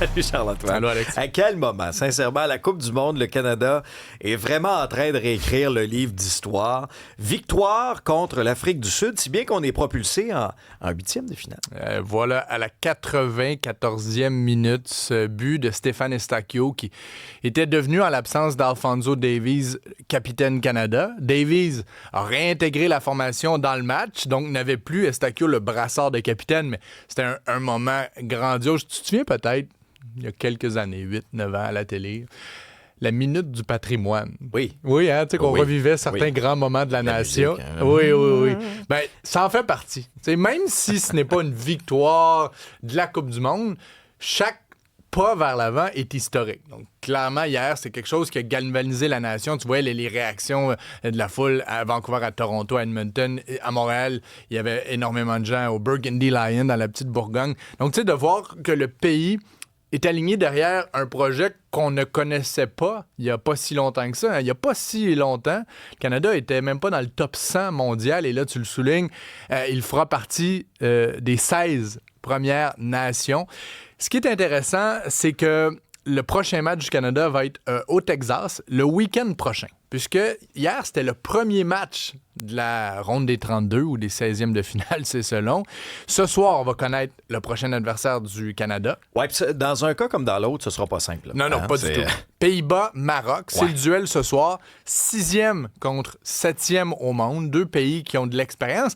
Salut Charles-Antoine. Allô, Alex. À quel moment, sincèrement, la Coupe du Monde, le Canada est vraiment en train de réécrire le livre d'histoire. Victoire contre l'Afrique du Sud, si bien qu'on est propulsé en huitième de finale. Voilà, à la 94e minute, ce but de Stéphane Eustaquio qui était devenu, en l'absence d'Alphonso Davies, capitaine Canada. Davies a réintégré la formation dans le match, donc n'avait plus Eustaquio le brassard de capitaine, mais c'était un moment grandiose. Tu te souviens peut-être, il y a quelques années, 8-9 ans à la télé, la minute du patrimoine. Oui. Oui, hein, tu sais, qu'on revivait certains grands moments de la nation. Musique, hein? Oui. Ben, ça en fait partie. T'sais, même si ce n'est pas une victoire de la Coupe du Monde, chaque pas vers l'avant est historique. Donc, clairement, hier, c'est quelque chose qui a galvanisé la nation. Tu voyais les réactions de la foule à Vancouver, à Toronto, à Edmonton, à Montréal. Il y avait énormément de gens au Burgundy Lion, dans la petite Bourgogne. Donc, tu sais, de voir que le pays est aligné derrière un projet qu'on ne connaissait pas il n'y a pas si longtemps que ça. Il n'y a pas si longtemps, le Canada était même pas dans le top 100 mondial. Et là, tu le soulignes, il fera partie des 16 premières nations. Ce qui est intéressant, c'est que le prochain match du Canada va être au Texas le week-end prochain. Puisque hier, c'était le premier match de la ronde des 32 ou des 16e de finale, c'est selon. Ce soir, on va connaître le prochain adversaire du Canada. Oui, dans un cas comme dans l'autre, ce sera pas simple. Non, pas du tout. Pays-Bas, Maroc, c'est le duel ce soir. 6e contre 7e au monde. Deux pays qui ont de l'expérience,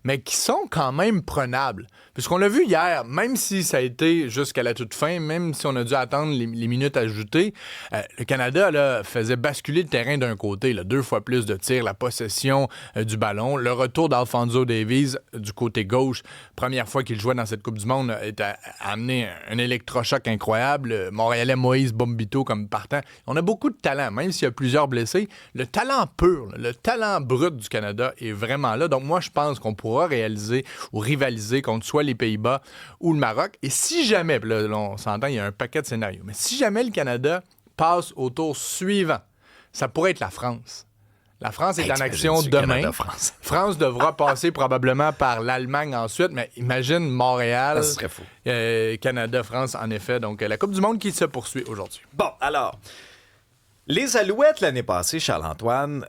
mais qui sont quand même prenables. Puisqu'on l'a vu hier, même si ça a été jusqu'à la toute fin, même si on a dû attendre les minutes ajoutées, le Canada là, faisait basculer le terrain d'un côté. Là, 2 fois plus de tirs, la possession du ballon. Le retour d'Alphonso Davies du côté gauche, première fois qu'il jouait dans cette Coupe du Monde, a amené un électrochoc incroyable. Le Montréalais Moïse Bombito comme partant. On a beaucoup de talent, même s'il y a plusieurs blessés. Le talent pur, le talent brut du Canada est vraiment là. Donc moi, je pense qu'on pourra réaliser ou rivaliser contre soit les Pays-Bas ou le Maroc. Et si jamais, là, on s'entend, il y a un paquet de scénarios, mais si jamais le Canada passe au tour suivant, ça pourrait être la France. La France est en action demain. Canada-France. France devra passer probablement par l'Allemagne ensuite, mais imagine Montréal, ça serait fou. Canada-France, en effet. Donc, la Coupe du Monde qui se poursuit aujourd'hui. Bon, alors, les Alouettes, l'année passée, Charles-Antoine,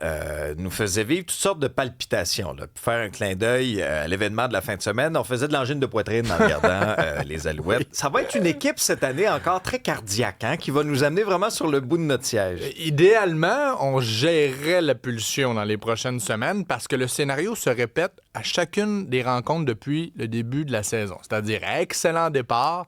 nous faisaient vivre toutes sortes de palpitations. Là. Pour faire un clin d'œil à l'événement de la fin de semaine, on faisait de l'angine de poitrine en regardant les Alouettes. Oui. Ça va être une équipe cette année encore très cardiaque, hein, qui va nous amener vraiment sur le bout de notre siège. Idéalement, on gérerait la pulsion dans les prochaines semaines parce que le scénario se répète à chacune des rencontres depuis le début de la saison. C'est-à-dire, excellent départ,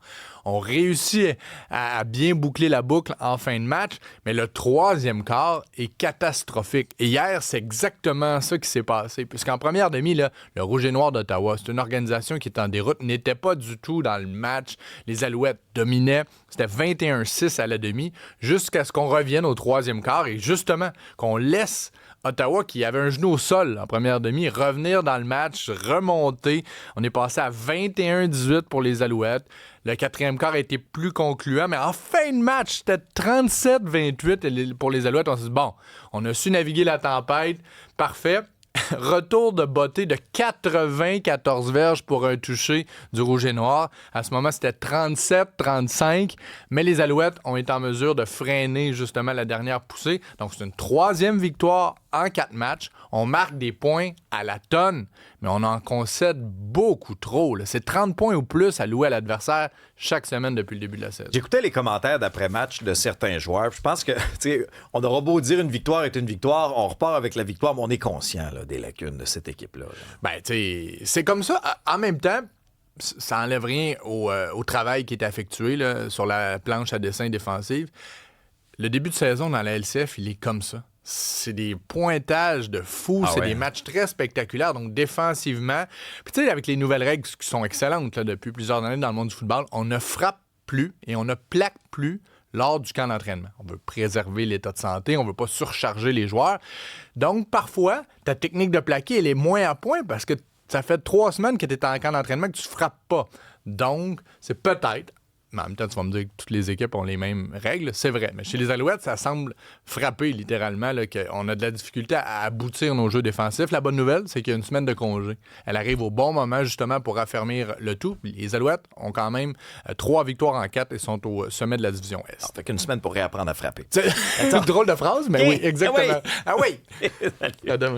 on réussit à bien boucler la boucle en fin de match, mais le troisième quart est catastrophique. Et hier, c'est exactement ça qui s'est passé. Puisqu'en première demi, là, le Rouge et Noir d'Ottawa, c'est une organisation qui est en déroute, n'était pas du tout dans le match. Les Alouettes dominaient. C'était 21-6 à la demi, jusqu'à ce qu'on revienne au troisième quart et justement qu'on laisse Ottawa, qui avait un genou au sol en première demi, revenir dans le match, remonter. On est passé à 21-18 pour les Alouettes. Le quatrième quart a été plus concluant, mais en fin de match, c'était 37-28 pour les Alouettes. On s'est dit, bon, on a su naviguer la tempête. Parfait. Retour de beauté de 94 verges pour un toucher du Rouge et Noir. À ce moment, c'était 37-35, mais les Alouettes ont été en mesure de freiner justement la dernière poussée. Donc, c'est une troisième victoire en 4 matchs. On marque des points à la tonne, mais on en concède beaucoup trop. Là. C'est 30 points ou plus alloués à l'adversaire chaque semaine depuis le début de la saison. J'écoutais les commentaires d'après-match de certains joueurs. Je pense que, tu sais, on aura beau dire une victoire est une victoire, on repart avec la victoire, mais on est conscient là, des lacunes de cette équipe-là. Ben, tu sais, c'est comme ça. En même temps, ça enlève rien au travail qui est effectué là, sur la planche à dessin défensive. Le début de saison dans la LCF, il est comme ça. C'est des pointages de fou, des matchs très spectaculaires, donc défensivement. Puis tu sais, avec les nouvelles règles qui sont excellentes là, depuis plusieurs années dans le monde du football, on ne frappe plus et on ne plaque plus lors du camp d'entraînement. On veut préserver l'état de santé, on veut pas surcharger les joueurs. Donc, parfois, ta technique de plaquer, elle est moins à point parce que ça fait 3 semaines que tu es en camp d'entraînement que tu frappes pas. Donc, c'est peut-être Mais en même temps, tu vas me dire que toutes les équipes ont les mêmes règles. C'est vrai. Mais chez les Alouettes, ça semble frapper littéralement là, qu'on a de la difficulté à aboutir nos jeux défensifs. La bonne nouvelle, c'est qu'il y a une semaine de congé. Elle arrive au bon moment, justement, pour affermir le tout. Les Alouettes ont quand même 3 victoires en 4 et sont au sommet de la division Est. Ça fait qu'une semaine pour réapprendre à frapper. C'est une drôle de phrase, mais oui, exactement. Ah oui! À demain.